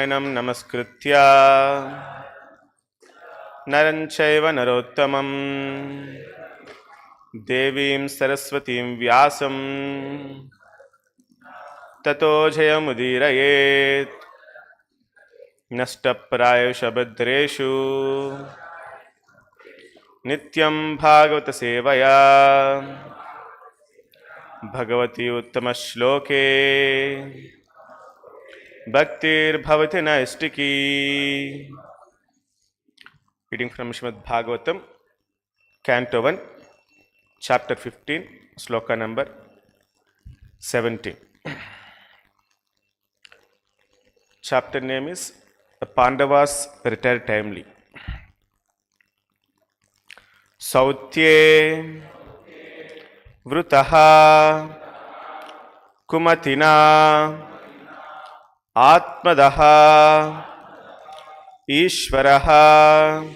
नमस्कृत्य नरं चैव नरोत्तमं देवीं सरस्वतीं व्यासं ततो जयमुदीरयेत्। नष्टप्रायेषु भद्रेषु नित्यं भागवत सेवया Bhagwati उत्तमश्लोके भक्तिर्भवति नैष्टिकी। Reading from Srimad Bhagavatam, Canto 1, Chapter 15, Sloka number 17. Chapter name is The Pandavas Retired Timely. Sautye Vrutaha Kumatina Atmadaha Ishvaraha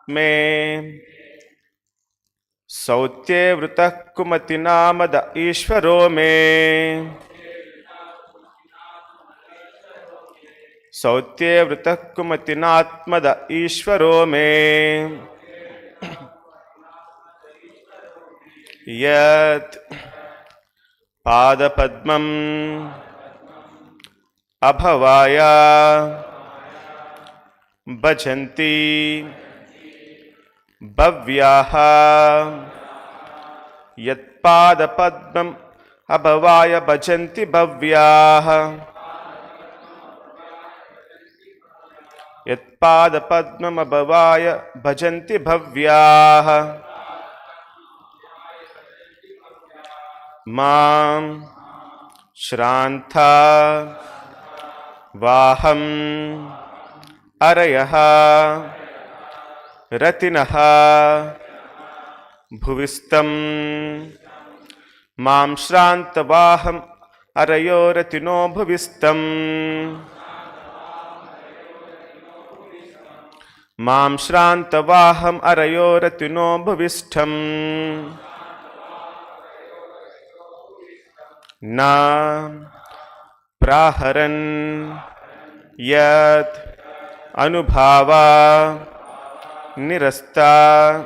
Me Sautye Vrutah Kumatina Mada Ishvaro Me Sautye Vrutah Kumatina Atmada Ishvaro Me Yat Pada Padmam Abhavaya Bhajanti Bhavyaha Yatpada Padmam Abhavaya Bhajanti Bhavyaha Yatpada Padmam Abhavaya Bhajanti Bhavyaha Mam Shrantha Vaham Arayaha Ratinaha Bhuvistam Mam Shranta Vaham Arayo Ratino Bhuvistam Mam Shranta Vaham Arayo Ratino Bhuvistam Na Praharan Yat Anubhava Nirasta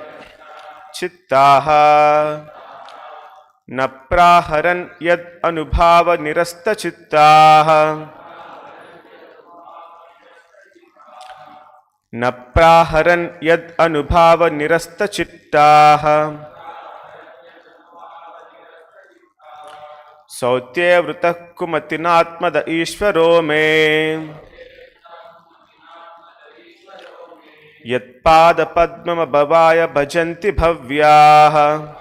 Chittaha Na Praharan Yat Anubhava Nirasta Chittaha Na Praharan Yat Anubhava Nirasta Chittaha Sautye Vrutah Kumatinatmada Ishvaro Me Yatpada Padmam Bhavaya Bhajanti Bhavyaha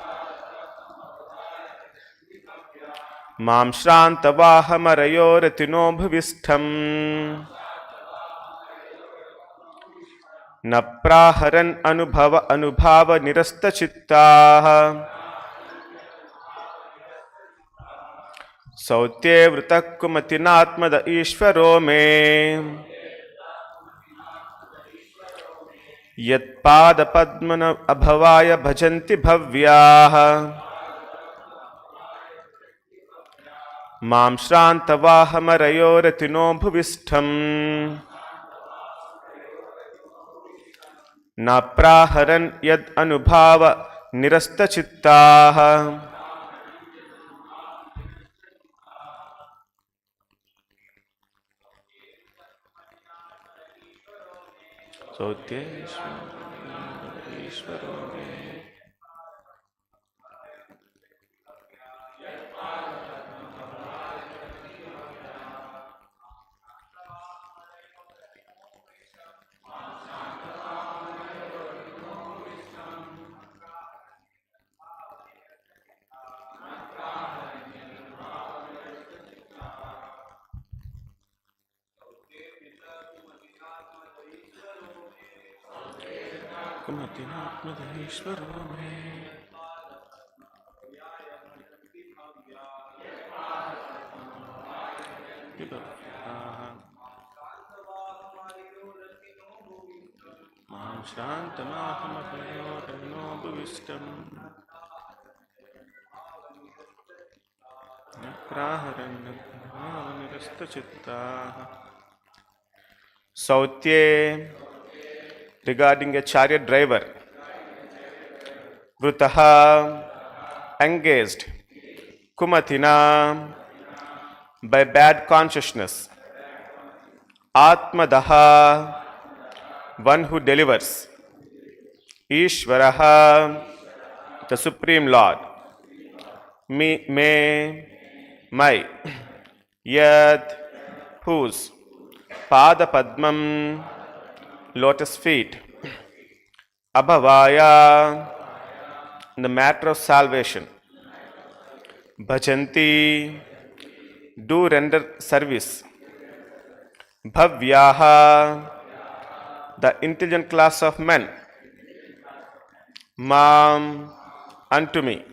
Mam Shranta Vahamarayo Ratino Bhuvistham Na Praharan Anubhava Nirasta Chittaha Sautye Vrutah Kumatinatmada Ishvaro Me Yatpada Padmana Abhavaya Bhajanti Bhavyaha Mam Shranta Vahamarayo Ratino Bhuvistham Na Praharan Yad Anubhava Nirasta Chittaha Sautye Ishvaro Me Kumatinatmada Ishvaro Me Mam Shranta Vahamarayo Ratino Bhuvistam Na Praharan Nirasta Chittaha Sautye, regarding a chariot driver. Vrutaha, engaged. Kumatina, by bad consciousness. Atmadaha, one who delivers. Ishvaraha, the Supreme Lord. Me, my. Yad, whose. Pada Padmam, lotus feet. Abhavaya, the matter of salvation. Bhajanti, do render service. Bhavyaha, the intelligent class of men. Mam, unto me.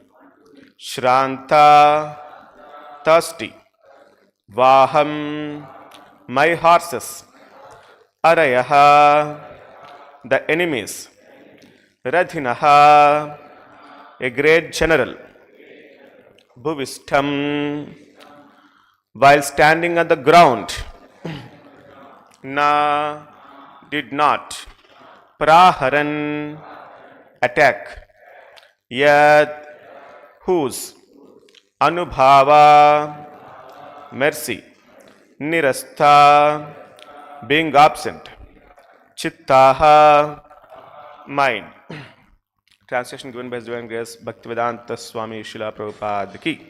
Shranta, thirsty. Vaham, my horses. Arayaha, the enemies. Radhinaha, a great general. Bhuvistam, while standing on the ground. Na, did not. Praharan, attack. Yad, whose. Anubhava, mercy. Nirastha, being absent. Chittaha, mind. Translation given by His Divine Grace Bhaktivedanta Swamy Srila Prabhupada ki.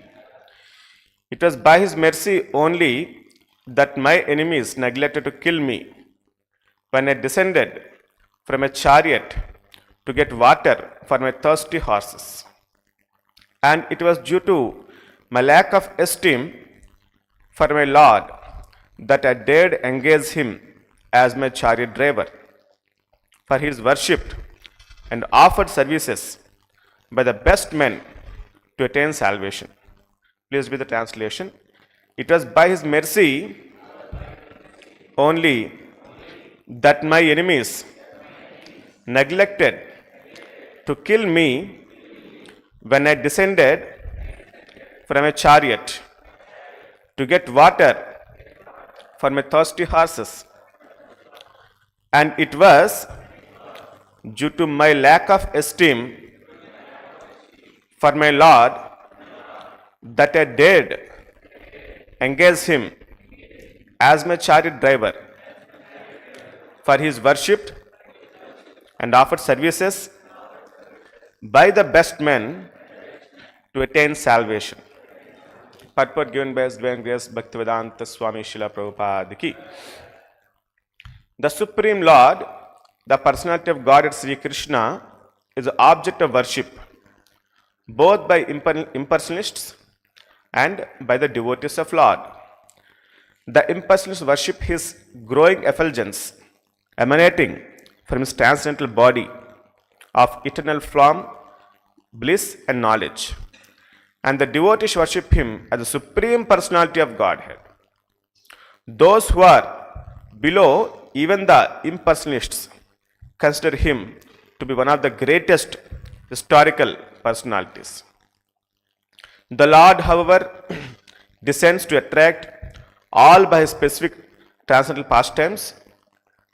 It was by His mercy only that my enemies neglected to kill me when I descended from a chariot to get water for my thirsty horses. And it was due to my lack of esteem for my Lord that I dared engage Him as my chariot driver. For He is worshipped and offered services by the best men to attain salvation. Please read the translation. It was by His mercy only that my enemies neglected to kill me when I descended from a chariot to get water for my thirsty horses. And it was due to my lack of esteem for my Lord that I dared engage Him as my chariot driver. For He is worshipped and offered services by the best men to attain salvation. Purport given by His Divine Grace Bhaktivedanta Swamy Srila Prabhupada ki. The Supreme Lord, the personality of Godhead Sri Krishna, is the object of worship both by impersonalists and by the devotees of Lord. The impersonalists worship His growing effulgence emanating from His transcendental body of eternal form, bliss and knowledge. And the devotees worship Him as the Supreme Personality of Godhead. Those who are below even the impersonalists consider Him to be one of the greatest historical personalities. The Lord, however, descends to attract all by His specific transcendental pastimes,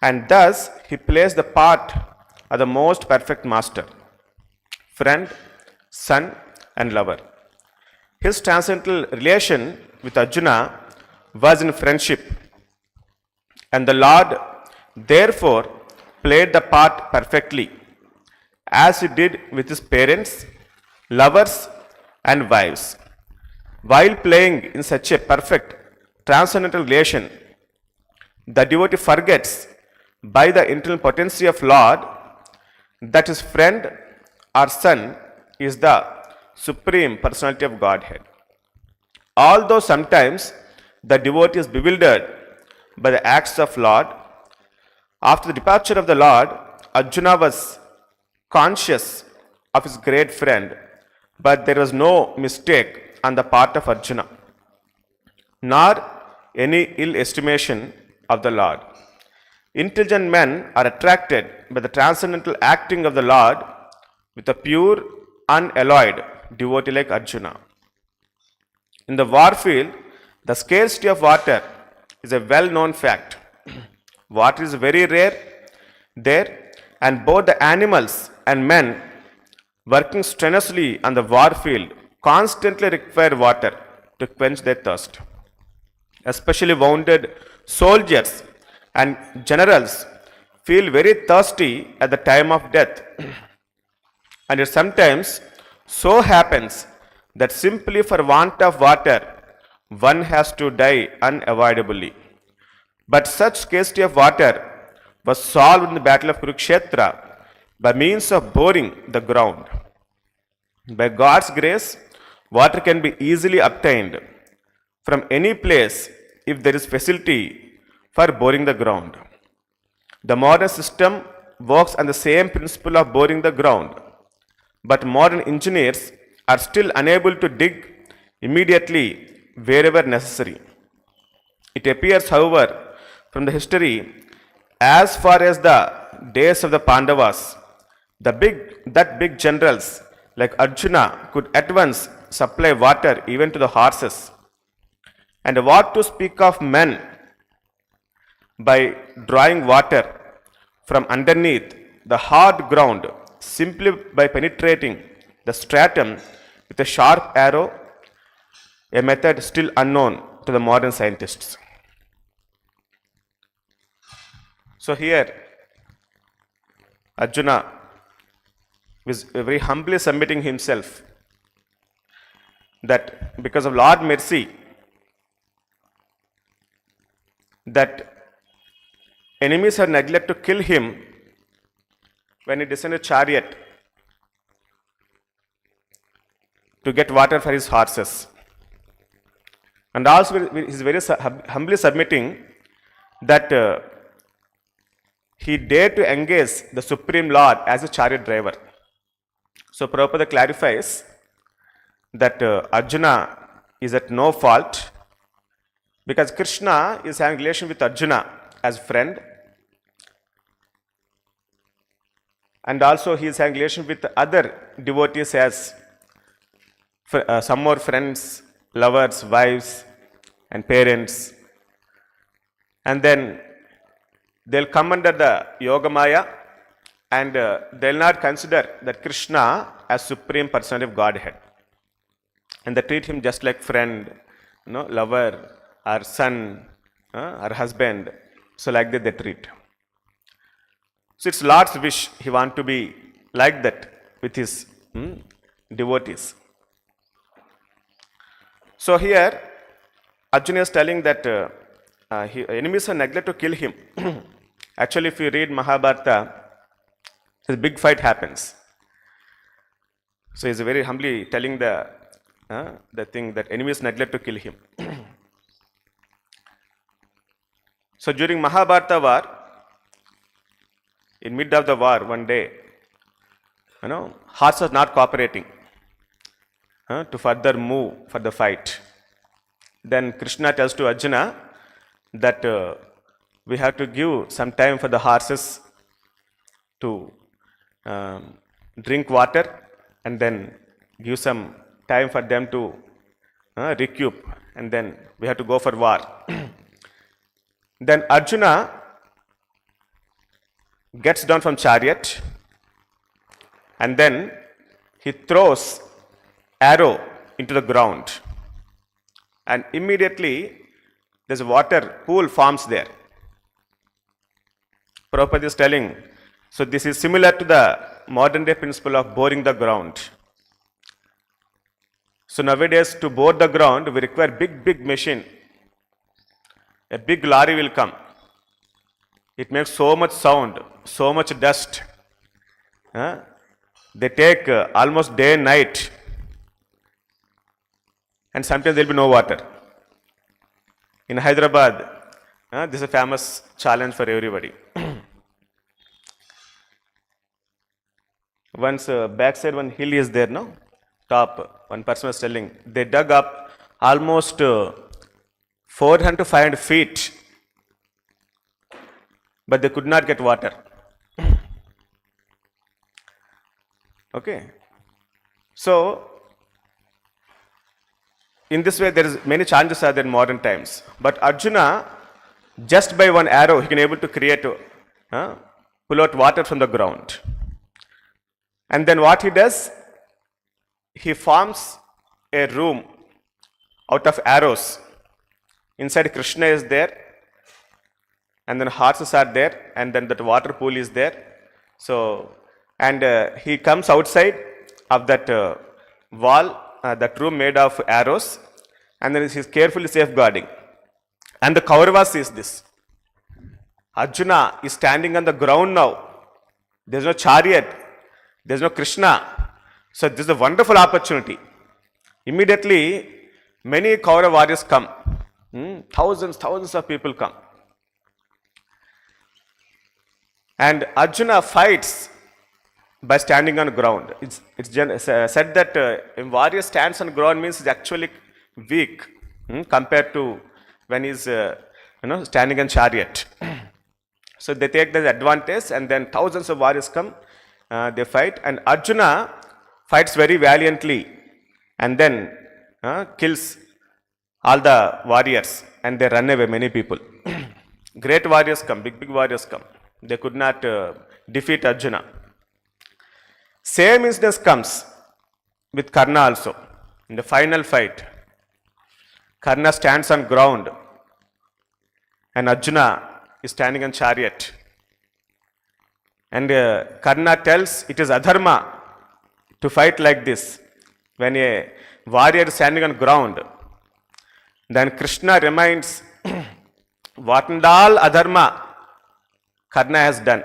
and thus He plays the part of the most perfect master, friend, son, and lover. His transcendental relation with Arjuna was in friendship, and the Lord therefore played the part perfectly, as He did with His parents, lovers, and wives. While playing in such a perfect transcendental relation, the devotee forgets by the internal potency of Lord that his friend or son is the Supreme Personality of Godhead. Although sometimes the devotee is bewildered by the acts of Lord, after the departure of the Lord, Arjuna was conscious of his great friend, but there was no mistake on the part of Arjuna, nor any ill estimation of the Lord. Intelligent men are attracted by the transcendental acting of the Lord with a pure, unalloyed devotee like Arjuna. In the war field, the scarcity of water is a well-known fact. Water is very rare there, and both the animals and men working strenuously on the war field constantly require water to quench their thirst. Especially wounded soldiers and generals feel very thirsty at the time of death. And it sometimes so happens that simply for want of water, one has to die unavoidably. But such scarcity of water was solved in the battle of Kurukshetra by means of boring the ground. By God's grace, water can be easily obtained from any place if there is facility for boring the ground. The modern system works on the same principle of boring the ground, but modern engineers are still unable to dig immediately wherever necessary. It appears, however, from the history, as far as the days of the Pandavas, that big generals like Arjuna could at once supply water even to the horses. And what to speak of men by drawing water from underneath the hard ground simply by penetrating the stratum with a sharp arrow, a method still unknown to the modern scientists. So here, Arjuna was very humbly submitting himself that because of Lord mercy, that enemies had neglected to kill him when he descended a chariot to get water for his horses. And also he is very humbly submitting that he dared to engage the Supreme Lord as a chariot driver. So Prabhupada clarifies that Arjuna is at no fault because Krishna is having relation with Arjuna as friend, and also he is having relation with other devotees as some more friends, lovers, wives and parents, and then they'll come under the Yoga Maya and they'll not consider that Krishna as Supreme Personality of Godhead, and they treat him just like friend, lover, or son, or husband. So like that they treat. So it's Lord's wish, he wants to be like that with his devotees. So here Arjuna is telling that enemies are neglected to kill him. Actually, if you read Mahabharata, a big fight happens. So he's very humbly telling the thing that enemies neglect to kill him. So during Mahabharata war, in mid of the war, one day, horse was not cooperating to further move for the fight. Then Krishna tells to Arjuna that we have to give some time for the horses to drink water, and then give some time for them to recoup, and then we have to go for war. Then Arjuna gets down from chariot, and then he throws arrow into the ground, and immediately there's a water pool forms there. Prabhupada is telling, so this is similar to the modern day principle of boring the ground. So nowadays to bore the ground we require big machine. A big lorry will come. It makes so much sound, so much dust. They take almost day and night, and sometimes there will be no water. In Hyderabad, this is a famous challenge for everybody. Once backside one hill is there, no? Top, one person was telling, they dug up almost 400 to 500 feet, but they could not get water. Okay. So, in this way, there is many challenges are there in modern times. But Arjuna Just by one arrow, he can able to create, pull out water from the ground. And then what he does, he forms a room out of arrows. Inside Krishna is there, and then horses are there, and then that water pool is there. So, and he comes outside of that wall, that room made of arrows, and then he is carefully safeguarding. And the Kauravas sees this. Arjuna is standing on the ground now. There is no chariot. There is no Krishna. So this is a wonderful opportunity. Immediately, many Kaurava warriors come. Thousands of people come. And Arjuna fights by standing on ground. It's said that a warrior stands on ground means he's actually weak compared to when he's standing on chariot. So they take the advantage, and then thousands of warriors come, they fight, and Arjuna fights very valiantly, and then kills all the warriors, and they run away, many people. Great warriors come, big warriors come. They could not defeat Arjuna. Same instance comes with Karna also. In the final fight, Karna stands on ground, and Arjuna is standing on chariot. And Karna tells it is adharma to fight like this. When a warrior is standing on ground, then Krishna reminds what and all adharma Karna has done.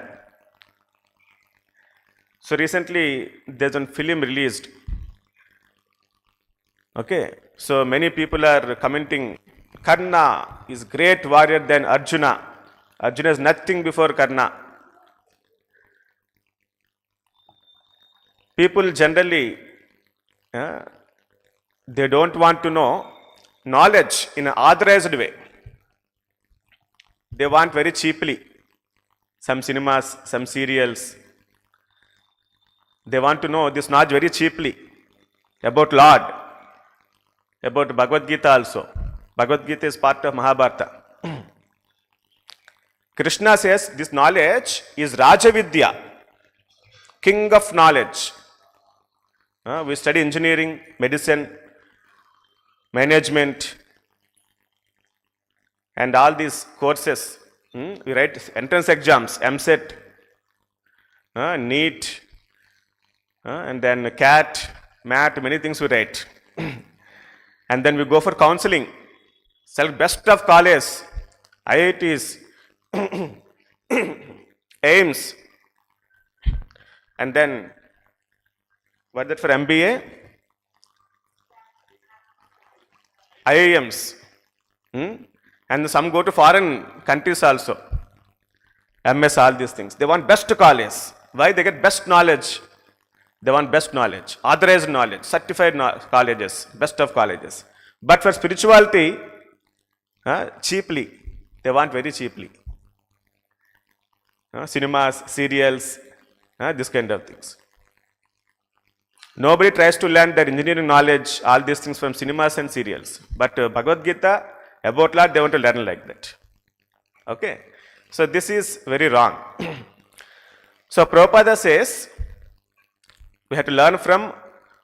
So recently there's a film released. Okay, so many people are commenting, Karna is great warrior than Arjuna. Arjuna is nothing before Karna. People generally, they don't want to know knowledge in an authorized way. They want very cheaply. Some cinemas, some serials, they want to know this knowledge very cheaply about Lord, about Bhagavad Gita also. Bhagavad Gita is part of Mahabharata. Krishna says this knowledge is Rajavidya, king of knowledge. We study engineering, medicine, management, and all these courses. We write entrance exams, MSET, NEET, and then CAT, MAT, many things we write. And then we go for counseling, select best of college, IITs, AIMS, and then what is that for MBA? IIMs. And some go to foreign countries also. MS, all these things. They want best college. Why? They get best knowledge. They want best knowledge, authorized knowledge, certified colleges, best of colleges. But for spirituality, cheaply. They want very cheaply. Cinemas, serials, this kind of things. Nobody tries to learn that engineering knowledge, all these things from cinemas and serials. But Bhagavad Gita, about Lord, they want to learn like that. Okay? So this is very wrong. So Prabhupada says, we have to learn from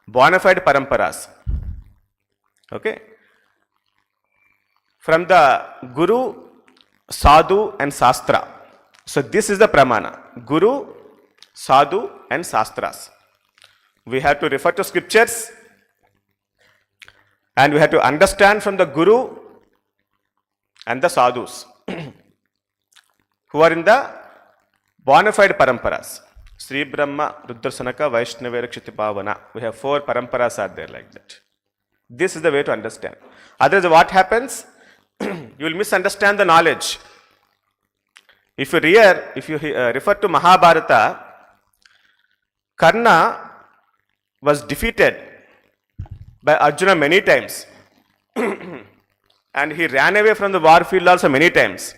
bona fide paramparas. Okay? From the Guru, Sadhu and Shastra. So this is the pramana. Guru, Sadhu and Shastras. We have to refer to scriptures, and we have to understand from the Guru and the Sadhus who are in the bona fide paramparas. Sri Brahma, Rudra Sanaka, Vaishnava, Kshitipavana. We have 4 paramparas are there like that. This is the way to understand. Otherwise, what happens? You will misunderstand the knowledge. If you refer to Mahabharata, Karna was defeated by Arjuna many times. And he ran away from the war field also many times.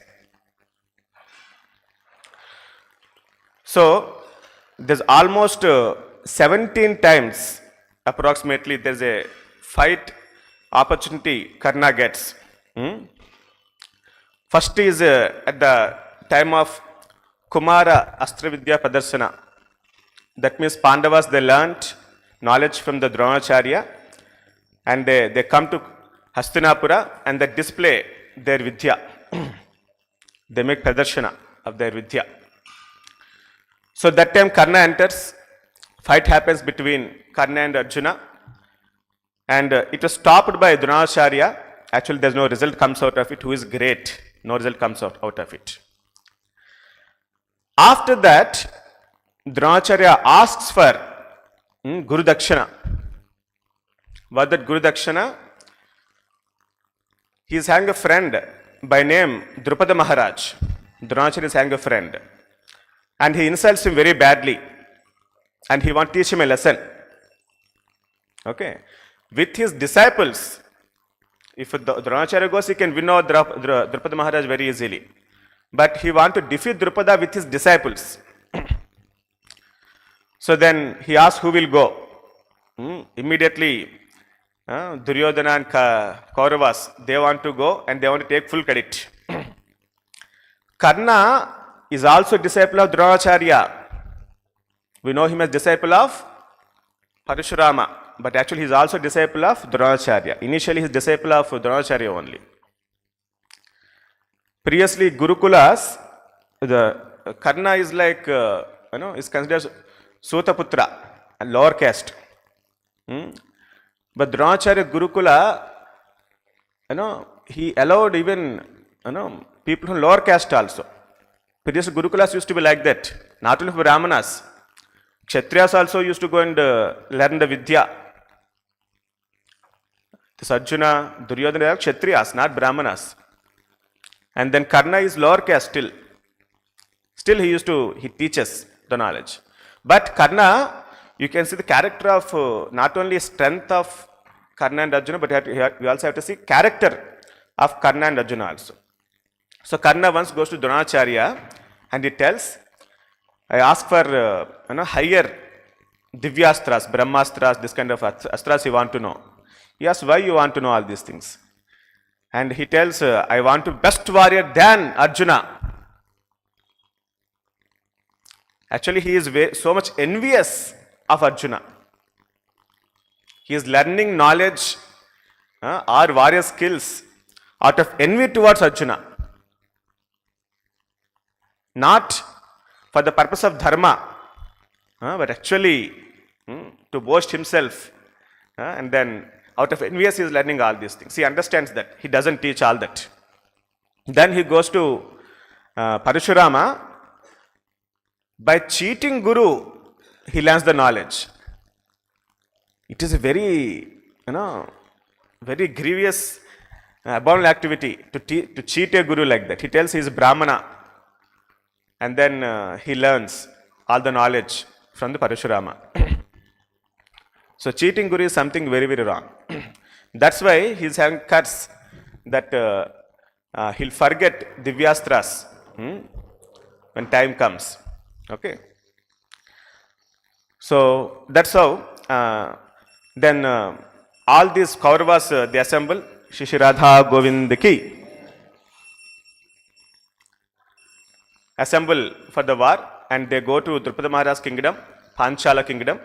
So, there's almost 17 times approximately there's a fight opportunity Karna gets. First is at the time of Kumara Astra Vidya Pradarshana. That means Pandavas, they learnt knowledge from the Dronacharya, and they come to Hastinapura and they display their Vidya. They make Pradarshana of their Vidya. So that time Karna enters, fight happens between Karna and Arjuna, and it was stopped by Dronacharya. Actually, there's no result comes out of it. Who is great? No result comes out of it. After that, Dronacharya asks for Guru Dakshana. What that Guru Dakshana? He is having a friend by name Drupada Maharaj. Dronacharya is having a friend. And he insults him very badly. And he wants to teach him a lesson. Okay. With his disciples, if Dronacharya goes, he can win over Drupada Maharaj very easily. But he wants to defeat Drupada with his disciples. So then he asks who will go. Immediately, Duryodhana and Kauravas, they want to go and they want to take full credit. Karna is also disciple of Dronacharya. We know him as disciple of Parashurama, but actually he is also disciple of Dronacharya. Initially he is disciple of Dronacharya only. Previously Gurukulas, the Karna is like, is considered Sotaputra, a lower caste. But Dronacharya Gurukula, he allowed even, people from lower caste also. Previous Gurukulas used to be like that. Not only for Brahmanas. Kshatriyas also used to go and learn the Vidya. This Arjuna, Duryodhana are Kshatriyas, not Brahmanas. And then Karna is lower caste still. Still he teaches the knowledge. But Karna, you can see the character of not only strength of Karna and Arjuna, but we also have to see character of Karna and Arjuna also. So Karna once goes to Dronacharya and he tells, I ask for higher Divyastras, Brahmastras, this kind of astras you want to know. He asks, why you want to know all these things? And he tells, I want to be best warrior than Arjuna. Actually, he is so much envious of Arjuna. He is learning knowledge or warrior skills out of envy towards Arjuna. Not for the purpose of dharma, but actually to boast himself, and then out of envious he is learning all these things. He understands that. He doesn't teach all that. Then he goes to Parashurama. By cheating Guru, he learns the knowledge. It is a very, very grievous, abominable activity to cheat a Guru like that. He tells he is Brahmana. And then he learns all the knowledge from the Parashurama. So cheating Guru is something very, very wrong. That's why he is having curse that he'll forget Divyastras when time comes. Okay. So that's how then all these Kauravas they assemble. Shishi Radha Govind ki. Assemble for the war and they go to Drupada Maharaj's kingdom, Panchala kingdom.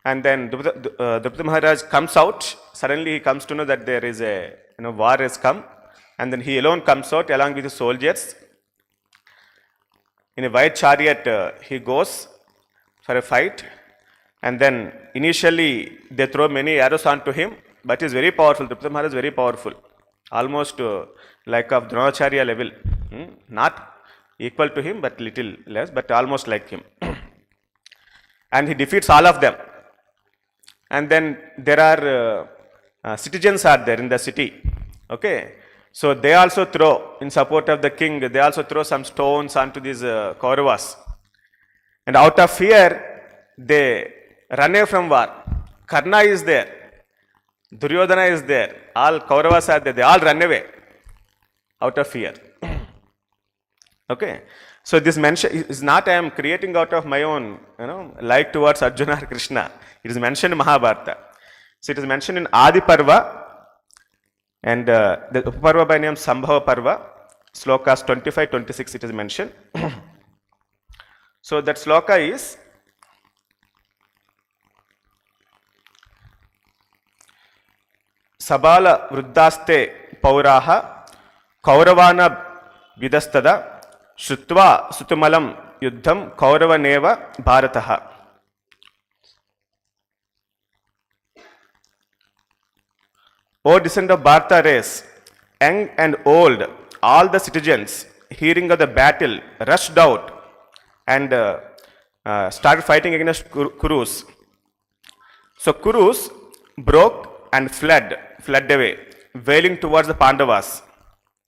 And then Drupada Maharaj comes out. Suddenly he comes to know that there is a war has come. And then he alone comes out along with the soldiers. In a white chariot he goes for a fight. And then initially they throw many arrows onto him. But he is very powerful. Drupada Maharaj is very powerful. Almost like of Dronacharya level. Not equal to him, but little less, but almost like him. And he defeats all of them. And then there are citizens are there in the city. Okay. So they also throw, in support of the king, they also throw some stones onto these Kauravas. And out of fear, they run away from war. Karna is there. Duryodhana is there. All Kauravas are there. They all run away out of fear. Okay. So this mention is not I am creating out of my own, like towards Arjuna or Krishna. It is mentioned in Mahabharata. So it is mentioned in Adi Parva. And the Upaparva by name Sambhava Parva, slokas 25-26 it is mentioned. So that sloka is Sabala Vruddhaste Pauraha Kauravana Vidastada Shutva Sutumalam Yuddham Kauravaneva Bharataha. O descendant of Bharata race, young and old, all the citizens, hearing of the battle, rushed out and started fighting against Kurus. So Kurus broke and fled away, wailing towards the Pandavas.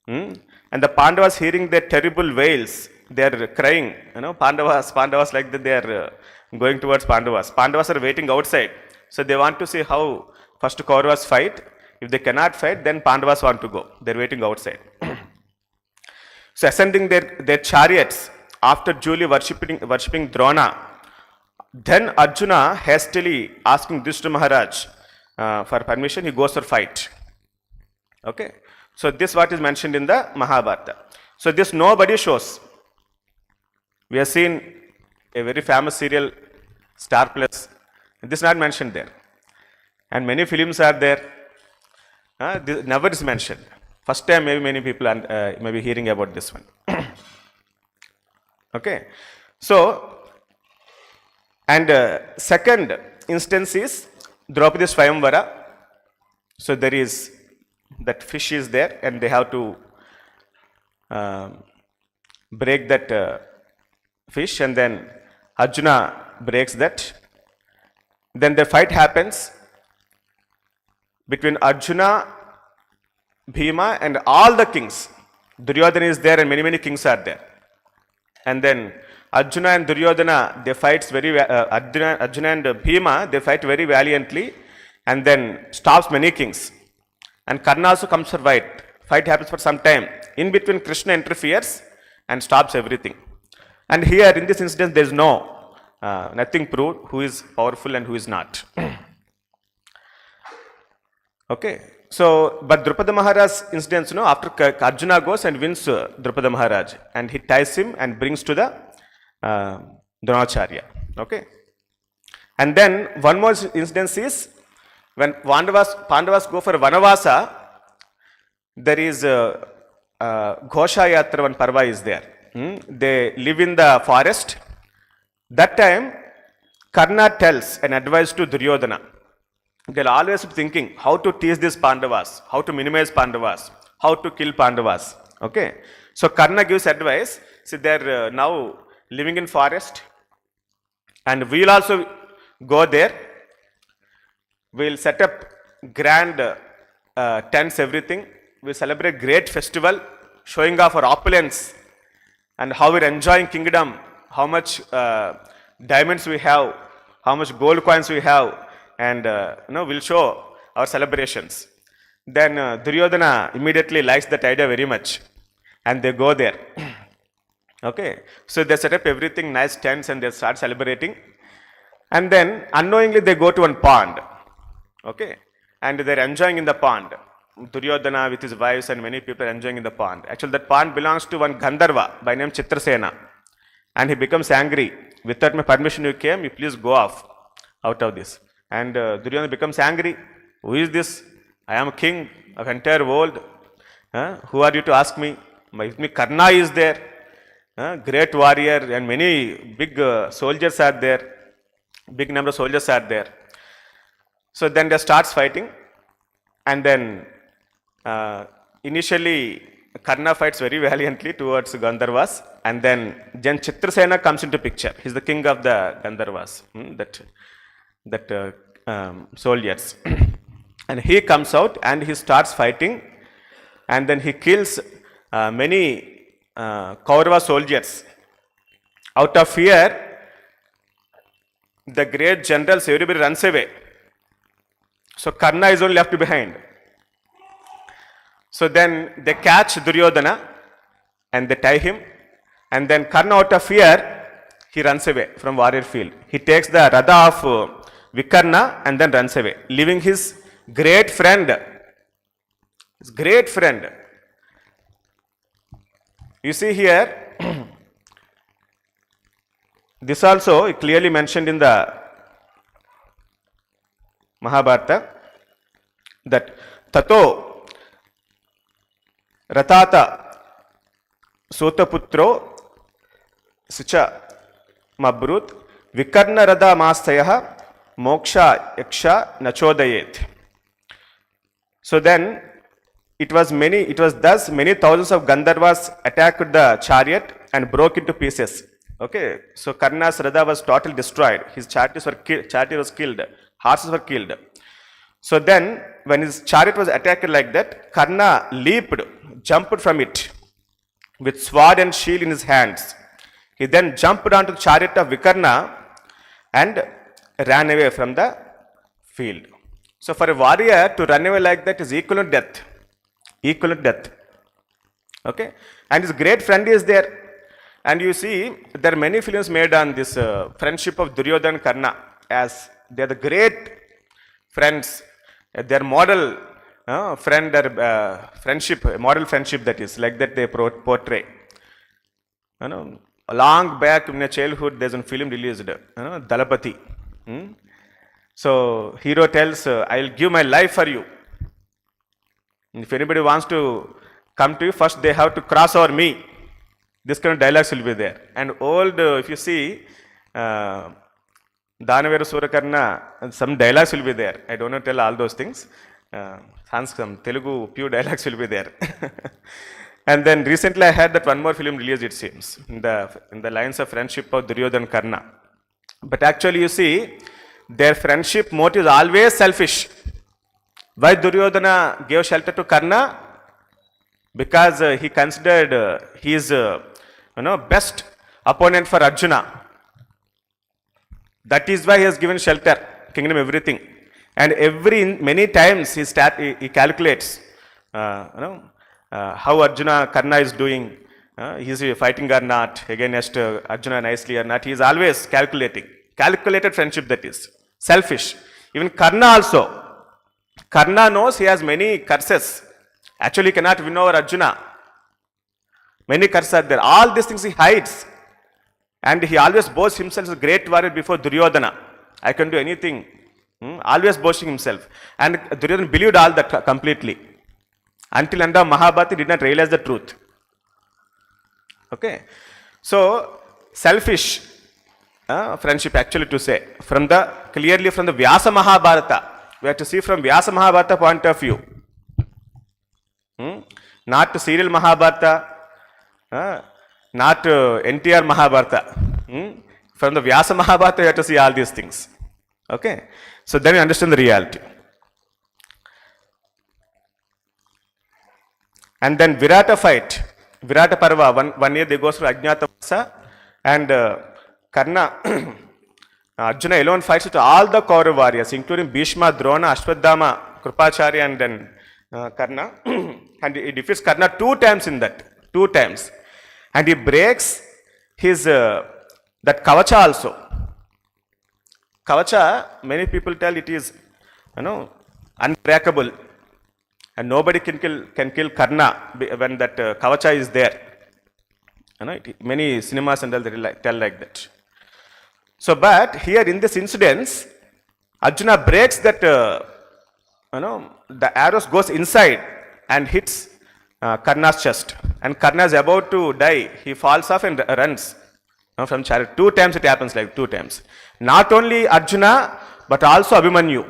And the Pandavas, hearing their terrible wails, they are crying. Pandavas like that, they are going towards Pandavas. Pandavas are waiting outside. So they want to see how first Kauravas fight. If they cannot fight, then Pandavas want to go. They are waiting outside. So ascending their chariots, after duly worshipping Drona, then Arjuna hastily asking Dhishta Maharaj for permission, he goes for fight. Okay. So this what is mentioned in the Mahabharata. So this nobody shows. We have seen a very famous serial, Star Plus. This is not mentioned there. And many films are there. This never is mentioned. First time maybe many people may be hearing about this one. Okay. So, and second instance is Draupadi Swayambhara. So there is, that fish is there and they have to break that fish, and then Arjuna breaks that. Then the fight happens between Arjuna, Bhima and all the kings. Duryodhana is there and many kings are there. And then Arjuna and Duryodhana, they fight Arjuna and Bhima, they fight very valiantly and then stops many kings. And Karna also comes for fight. Fight happens for some time. In between, Krishna interferes and stops everything. And here in this incident, there is nothing proved who is powerful and who is not. Okay, so but Drupada Maharaj's incidents, after Arjuna goes and wins Drupada Maharaj, and he ties him and brings to the Dronacharya. Okay, and then one more incident is when Pandavas go for Vanavasa, there is Ghosha Yatra, one Parva is there. They live in the forest. That time, Karna tells an advice to Duryodhana. They'll always be thinking how to tease these Pandavas, how to minimize Pandavas, how to kill Pandavas. Okay. So Karna gives advice. See, they're now living in forest, and we'll also go there. We'll set up grand tents, everything. We'll celebrate great festival, showing off our opulence and how we're enjoying kingdom, how much diamonds we have, how much gold coins we have. And we'll show our celebrations. Then Duryodhana immediately likes that idea very much, and they go there. Okay, so they set up everything, nice tents, and they start celebrating. And then unknowingly they go to one pond. Okay, and they're enjoying in the pond. Duryodhana with his wives and many people are enjoying in the pond. Actually, that pond belongs to one Gandharva by name Chitrasena, and he becomes angry. Without my permission, you came. You please go out of this. And Duryodhana becomes angry. Who is this? I am king of entire world. Who are you to ask me? With me Karna is there. Great warrior, and many big soldiers are there. Big number of soldiers are there. So then they starts fighting. And then initially Karna fights very valiantly towards Gandharvas. And then Chitrasena comes into picture. He's the king of the Gandharvas. That soldiers. And he comes out and he starts fighting, and then he kills many Kaurava soldiers. Out of fear, the great generals, everybody runs away. So Karna is only left behind. So then they catch Duryodhana and they tie him, and then Karna, out of fear, he runs away from warrior field. He takes the Radha of Vikarna and then runs away, leaving his great friend his great friend. You see here, this also clearly mentioned in the Mahabharata, that tato ratata sotaputro sicha mabrut vikarna rada mastayah moksha yaksha nachodayet. So then it was thus many thousands of Gandharvas attacked the chariot and broke into pieces. Okay, so Karna's Radha was totally destroyed. His chariot was killed. Horses were killed. So then, when his chariot was attacked like that, Karna jumped from it with sword and shield in his hands. He then jumped onto the chariot of Vikarna and ran away from the field. So for a warrior to run away like that is equivalent death. Equivalent death. Okay, and his great friend is there. And you see, there are many films made on this friendship of Duryodhana and Karna, as they are the great friends. Their model friendship, model friendship, that is, like that they portray. You know, long back in their childhood, there's a film released, Dalapati. So hero tells, I'll give my life for you. If anybody wants to come to you, first they have to cross over me. This kind of dialogues will be there. And old, if you see, Danavera Surakarna, some dialogues will be there. I don't know tell all those things. Some Telugu pure dialogues will be there. And then recently I heard that one more film released, it seems, in the lines of friendship of Duryodhana and Karna. But actually you see, their friendship motive is always selfish. Why Duryodhana gave shelter to Karna? Because he considered his best opponent for Arjuna. That is why he has given shelter, kingdom, everything. And many times he calculates, how Arjuna, Karna is doing. He is fighting or not against Arjuna nicely or not. He is always calculating. Calculated friendship, that is. Selfish. Even Karna also. Karna knows he has many curses. Actually, he cannot win over Arjuna. Many curses are there. All these things he hides. And he always boasts himself as a great warrior before Duryodhana. I can do anything. Always boasting himself. And Duryodhana believed all that completely. Until end of Mahabharata, he did not realize the truth. Okay. So, selfish friendship, actually, to say. Clearly from the Vyasa Mahabharata. We have to see from Vyasa Mahabharata point of view. Not serial Mahabharata, not NTR Mahabharata. From the Vyasa Mahabharata, you have to see all these things. Okay? So then you understand the reality. And then Virata fight, Virata Parva, one year they go through Ajnata Vasa, and Karna, Arjuna alone fights with all the Kaurava warriors, including Bhishma, Drona, Ashwadhama, Krupacharya, and then Karna. And he defeats Karna 2 times in that. 2 times. And he breaks his, that Kavacha also. Kavacha, many people tell it is, unbreakable. And nobody can kill Karna when that Kavacha is there. Many cinemas and all tell like that. So, but here in this incident, Arjuna breaks that, the arrows goes inside and hits Karna's chest. And Karna is about to die. He falls off and runs from chariot. 2 times it happens, like 2 times. Not only Arjuna, but also Abhimanyu.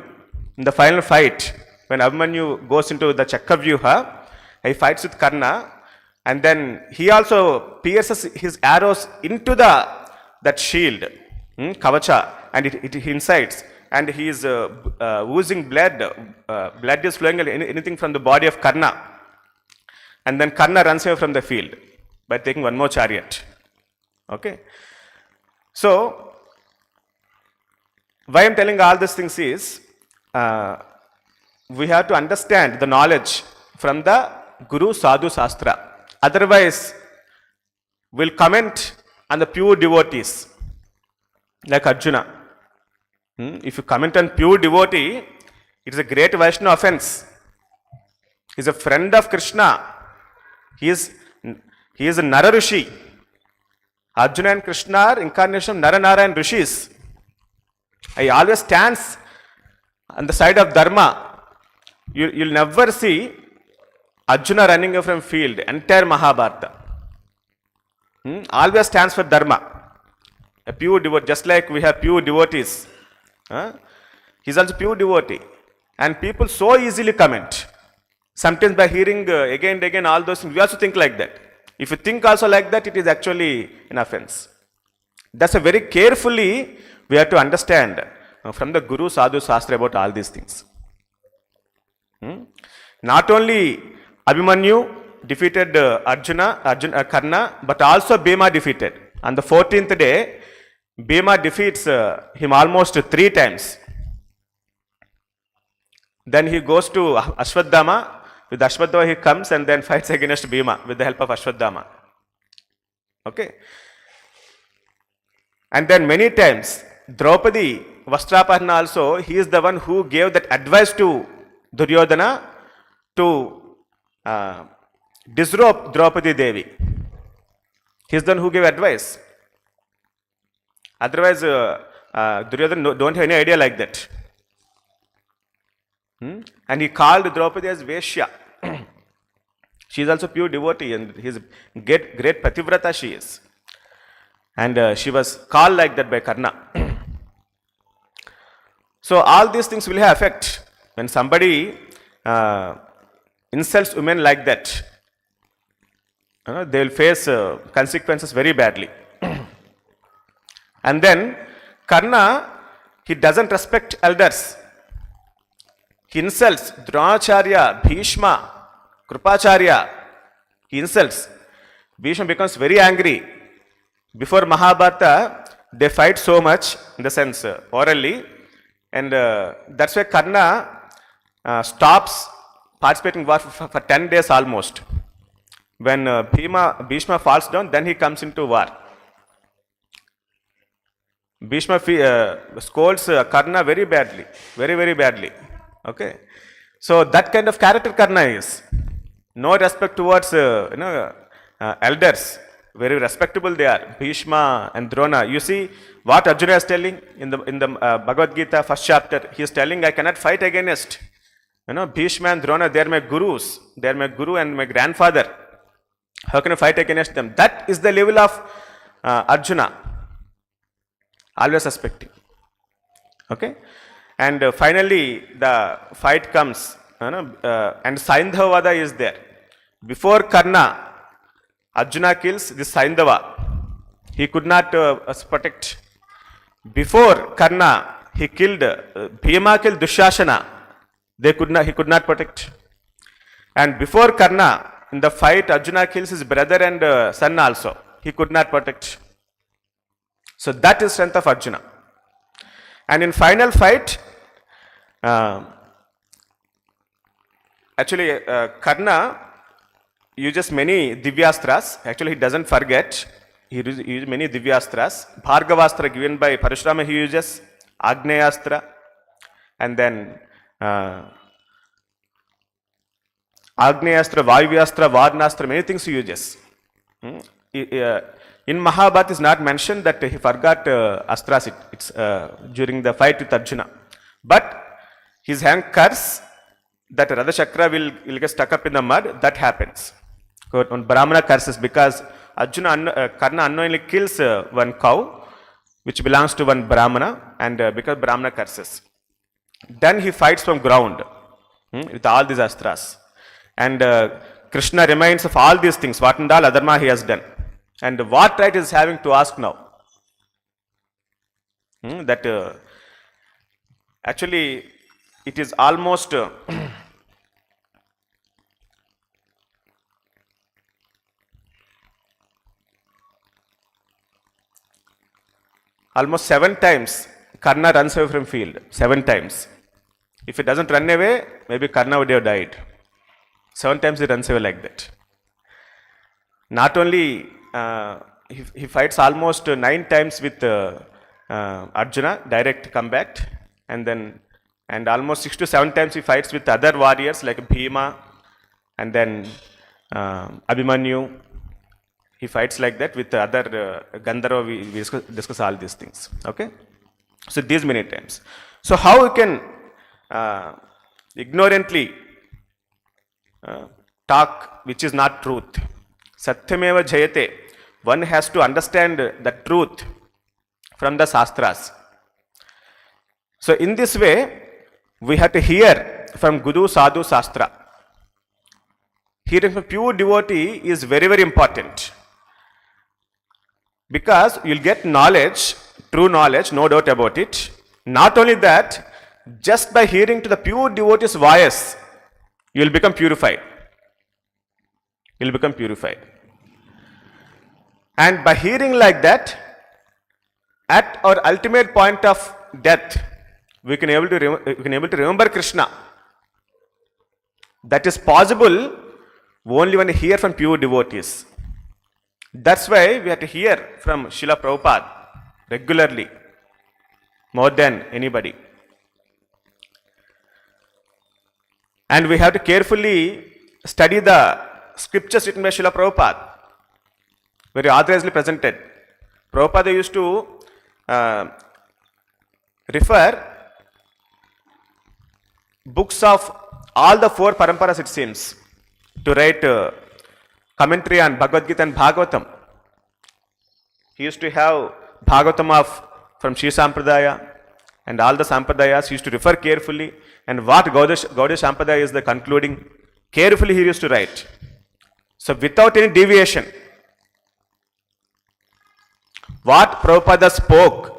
In the final fight, when Abhimanyu goes into the Chakravyuha, he fights with Karna. And then he also pierces his arrows into that shield, Kavacha, and it incites. And he is oozing blood. Blood is flowing, anything from the body of Karna. And then Karna runs away from the field by taking one more chariot. Okay. So, why I am telling all these things is, we have to understand the knowledge from the Guru Sadhu Shastra. Otherwise, we'll comment on the pure devotees, like Arjuna. If you comment on pure devotee, it is a great Vaishnava offense. He's a friend of Krishna. He is a Nara Rishi. Arjuna and Krishna are incarnation of Nara Nara and Rishis. He always stands on the side of Dharma. You'll never see Arjuna running away from field, entire Mahabharata. Always stands for Dharma. A pure devotee, just like we have pure devotees. He's also pure devotee. And people so easily comment. Sometimes by hearing again and again all those things, we also think like that. If you think also like that, it is actually an offense. That's a very carefully we have to understand from the Guru, Sadhu, Shastra about all these things. Not only Abhimanyu defeated Karna, but also Bhima defeated. On the 14th day, Bhima defeats him almost 3 times. Then he goes to Ashwadhama. With Ashwadhama he comes and then fights against Bhima with the help of Ashwadhama. Okay. And then many times, Draupadi, Vastraparna also, he is the one who gave that advice to Duryodhana to disrobe Draupadi Devi. He is the one who gave advice. Otherwise, Duryodhana don't have any idea like that. And he called Draupadi as Veshya. She is also pure devotee and he is great Pativrata she is. And she was called like that by Karna. So all these things will have effect. When somebody insults women like that, they will face consequences very badly. And then Karna, he doesn't respect elders. He insults Dronacharya, Bhishma, Krupacharya. He insults. Bhishma becomes very angry. Before Mahabharata, they fight so much, in the sense orally, and that's why Karna stops participating in war for 10 days almost. When Bhishma falls down, then he comes into war. Bhishma scolds Karna very badly, very, very badly. Okay, so that kind of character Karna is. No respect towards elders. Very respectable they are. Bhishma and Drona. You see what Arjuna is telling in the Bhagavad Gita first chapter. He is telling, I cannot fight against Bhishma and Drona. They are my gurus. They are my guru and my grandfather. How can I fight against them? That is the level of Arjuna. Always respecting. Okay. And finally, the fight comes, and Saindhavavada is there. Before Karna, Arjuna kills this Saindhava. He could not protect. Before Karna, he killed, Bhima killed Dushashana. He could not protect. And before Karna, in the fight, Arjuna kills his brother and son also. He could not protect. So that is strength of Arjuna. And in final fight, actually Karna uses many divyastras. Actually he doesn't forget. He uses many divyastras. Bhargavastra given by Parashurama he uses. Agneyastra. And then Agneyastra, Vayvyastra, Varnastra, many things he uses. In Mahabharata is not mentioned that he forgot astras during the fight with Arjuna. But his hand curse that Radha Chakra will get stuck up in the mud, that happens. When Brahmana curses, because Karna unknowingly kills one cow which belongs to one Brahmana, and because Brahmana curses. Then he fights from ground with all these astras. And Krishna reminds of all these things, what and all adharma he has done. And what right is having to ask now? That actually it is almost almost 7 times Karna runs away from field. 7 times. If he doesn't run away, maybe Karna would have died. 7 times he runs away like that. Not only he fights almost 9 times with Arjuna, direct combat, and almost 6 to 7 times he fights with other warriors like Bhima, and then Abhimanyu, he fights like that with other Gandharva, we discuss all these things, okay. So these many times. So how you can ignorantly talk which is not truth? Satyameva jayate. One has to understand the truth from the Shastras. So in this way, we have to hear from Guru, Sadhu, Shastra. Hearing from pure devotee is very, very important. Because you'll get knowledge, true knowledge, no doubt about it. Not only that, just by hearing to the pure devotee's voice, you will become purified. You will become purified. And by hearing like that, at our ultimate point of death, we can able to remember Krishna. That is possible only when we hear from pure devotees. That's why we have to hear from Srila Prabhupada regularly, more than anybody. And we have to carefully study the scriptures written by Srila Prabhupada, very authorizedly presented. Prabhupada used to refer books of all the four paramparas, it seems, to write commentary on Bhagavad Gita and Bhagavatam. He used to have Bhagavatam from Shiva Sampradaya and all the Sampradayas. He used to refer carefully, and what Gaudiya Sampradaya is the concluding, carefully he used to write. So without any deviation, what Prabhupada spoke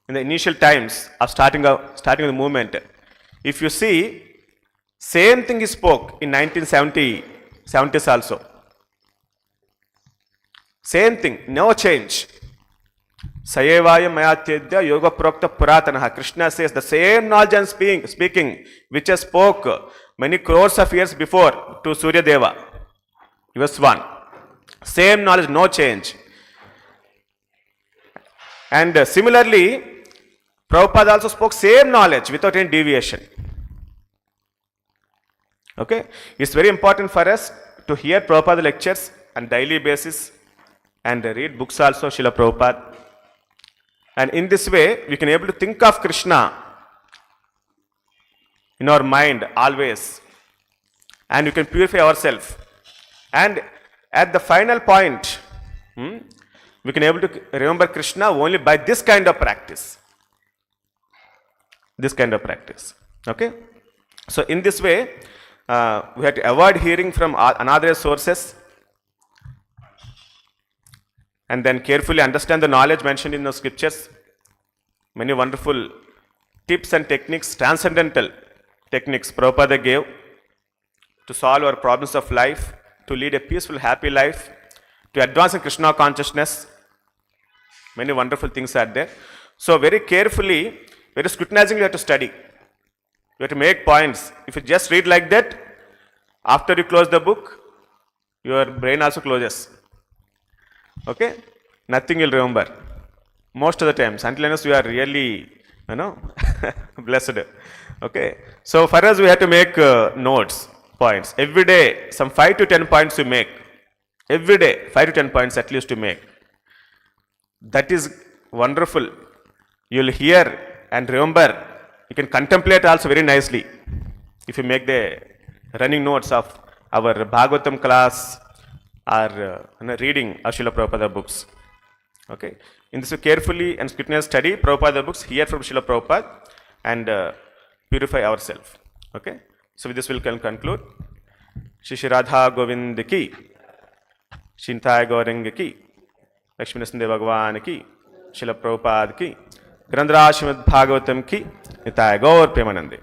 in the initial times of starting the movement, if you see, same thing he spoke in 1970s also. Same thing, no change. Sayevaya mayatyedya yoga prokta puratanaha. Krishna says the same knowledge I am speaking, which I spoke many crores of years before to Surya Deva. He was one. Same knowledge, no change. And similarly, Prabhupada also spoke same knowledge without any deviation. Okay? It's very important for us to hear Prabhupada lectures on daily basis and read books also, Srila Prabhupada. And in this way, we can able to think of Krishna in our mind always. And we can purify ourselves. And at the final point, we can able to remember Krishna only by this kind of practice. This kind of practice. Okay? So in this way, we have to avoid hearing from unauthorized sources, and then carefully understand the knowledge mentioned in the scriptures. Many wonderful tips and techniques, transcendental techniques Prabhupada gave to solve our problems of life, to lead a peaceful, happy life, to advance in Krishna consciousness. Many wonderful things are there. So very carefully, very scrutinizingly you have to study. You have to make points. If you just read like that, after you close the book, your brain also closes. Okay? Nothing you'll remember. Most of the times, until unless you are really, blessed. Okay? So for us, we have to make notes, points. Every day, some 5 to 10 points you make. Every day, 5 to 10 points at least to make. That is wonderful. You'll hear and remember. You can contemplate also very nicely if you make the running notes of our Bhagavatam class or reading of Srila Prabhupada books. Okay. In this way, carefully and scrutinized study Prabhupada books, hear from Srila Prabhupada, and purify ourselves. Okay. So with this we will conclude. Shri Radha Govind ki, Shinthai Gauranga ki, Lakshmi Narasimha Bhagwan ki, Srila Prabhupada ki, Srimad Bhagavatam ki, Nitai Gaur Premanande.